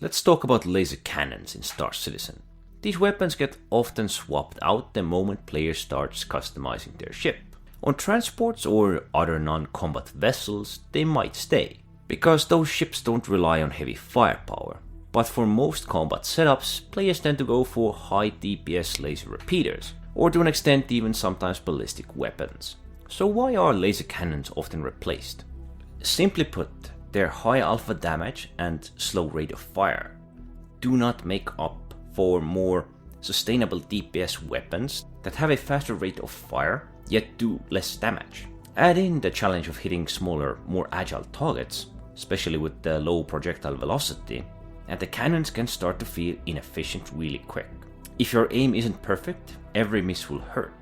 Let's talk about laser cannons in Star Citizen. These weapons get often swapped out the moment players starts customizing their ship. On transports or other non-combat vessels, they might stay, because those ships don't rely on heavy firepower. But for most combat setups, players tend to go for high DPS laser repeaters, or to an extent even sometimes ballistic weapons. So why are laser cannons often replaced? Simply put, their high alpha damage and slow rate of fire do not make up for more sustainable DPS weapons that have a faster rate of fire yet do less damage. Add in the challenge of hitting smaller, more agile targets, especially with the low projectile velocity, and the cannons can start to feel inefficient really quick. If your aim isn't perfect, every miss will hurt.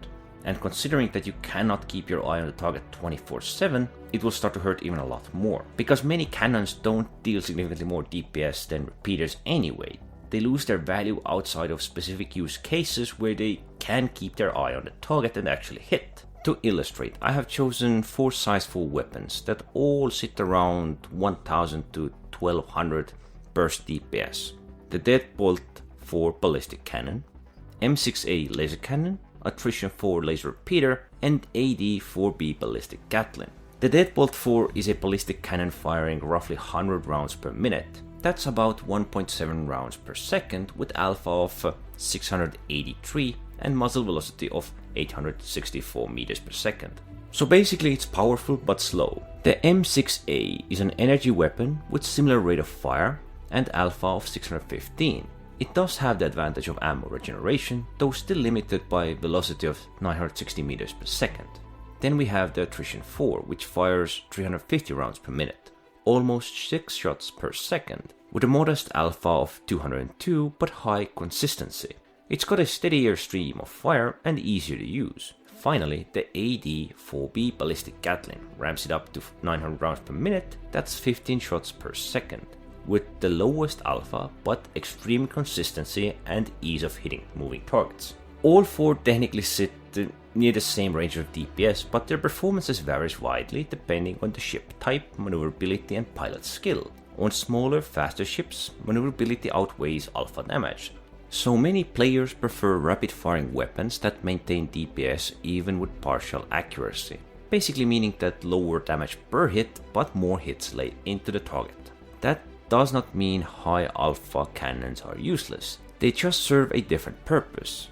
And considering that you cannot keep your eye on the target 24/7, it will start to hurt even a lot more. Because many cannons don't deal significantly more DPS than repeaters anyway. They lose their value outside of specific use cases where they can keep their eye on the target and actually hit. To illustrate, I have chosen 4 sizeful weapons that all sit around 1000 to 1200 burst DPS. The Deadbolt 4 ballistic cannon, M6A laser cannon, Attrition 4 laser repeater, and AD-4B ballistic Gatling. The Deadbolt 4 is a ballistic cannon firing roughly 100 rounds per minute. That's about 1.7 rounds per second with alpha of 683 and muzzle velocity of 864 meters per second. So basically it's powerful but slow. The M6A is an energy weapon with similar rate of fire and alpha of 615. It does have the advantage of ammo regeneration, though still limited by velocity of 960 meters per second. Then we have the Attrition 4, which fires 350 rounds per minute, almost 6 shots per second, with a modest alpha of 202 but high consistency. It's got a steadier stream of fire and easier to use. Finally, the AD-4B ballistic Gatling ramps it up to 900 rounds per minute, that's 15 shots per second, with the lowest alpha but extreme consistency and ease of hitting moving targets. All 4 technically sit near the same range of DPS, but their performances varies widely depending on the ship type, maneuverability and pilot skill. On smaller, faster ships, maneuverability outweighs alpha damage. So many players prefer rapid-firing weapons that maintain DPS even with partial accuracy, basically meaning that lower damage per hit but more hits laid into the target. That does not mean high alpha cannons are useless, they just serve a different purpose.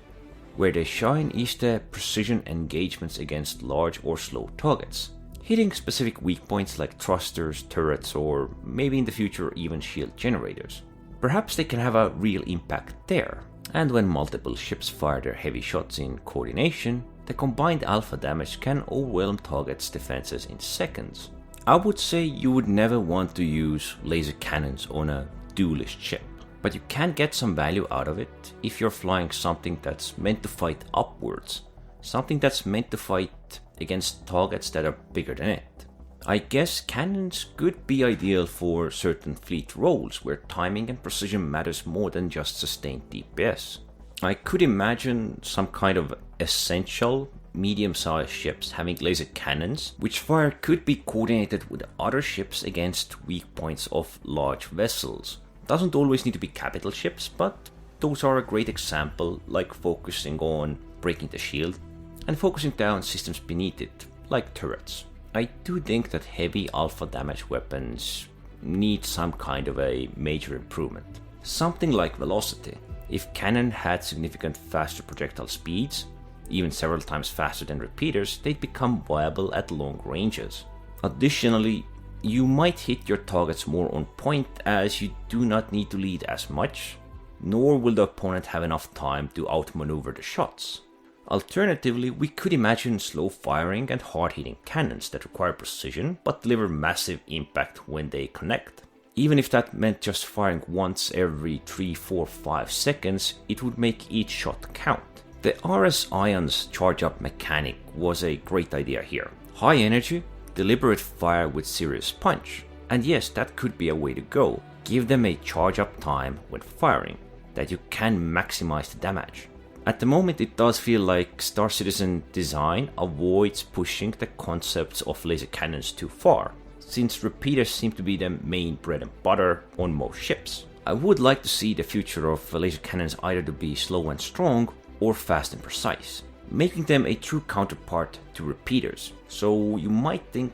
Where they shine is the precision engagements against large or slow targets, hitting specific weak points like thrusters, turrets, or maybe in the future even shield generators. Perhaps they can have a real impact there, and when multiple ships fire their heavy shots in coordination, the combined alpha damage can overwhelm targets' defenses in seconds. I would say you would never want to use laser cannons on a duelist ship, but you can get some value out of it if you're flying something that's meant to fight upwards, something that's meant to fight against targets that are bigger than it. I guess cannons could be ideal for certain fleet roles where timing and precision matters more than just sustained DPS. I could imagine some kind of essential medium-sized ships having laser cannons, which fire could be coordinated with other ships against weak points of large vessels. Doesn't always need to be capital ships, but those are a great example, like focusing on breaking the shield and focusing down systems beneath it, like turrets. I do think that heavy alpha damage weapons need some kind of a major improvement. Something like velocity. If cannon had significant faster projectile speeds, even several times faster than repeaters, they'd become viable at long ranges. Additionally, you might hit your targets more on point as you do not need to lead as much, nor will the opponent have enough time to outmaneuver the shots. Alternatively, we could imagine slow firing and hard hitting cannons that require precision but deliver massive impact when they connect. Even if that meant just firing once every 3, 4, 5 seconds, it would make each shot count. The RS Ions charge up mechanic was a great idea here. High energy, deliberate fire with serious punch. And yes, that could be a way to go. Give them a charge up time when firing, that you can maximize the damage. At the moment it does feel like Star Citizen design avoids pushing the concepts of laser cannons too far, since repeaters seem to be the main bread and butter on most ships. I would like to see the future of laser cannons either to be slow and strong or fast and precise, making them a true counterpart to repeaters. So you might think,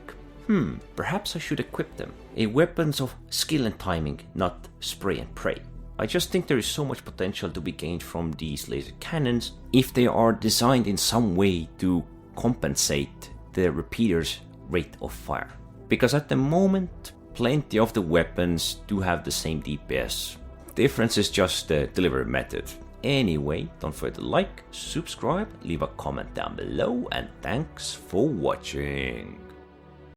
perhaps I should equip them. A weapons of skill and timing, not spray and pray. I just think there is so much potential to be gained from these laser cannons if they are designed in some way to compensate the repeater's rate of fire. Because at the moment, plenty of the weapons do have the same DPS. Difference is just the delivery method. Anyway, don't forget to like, subscribe, leave a comment down below, and thanks for watching.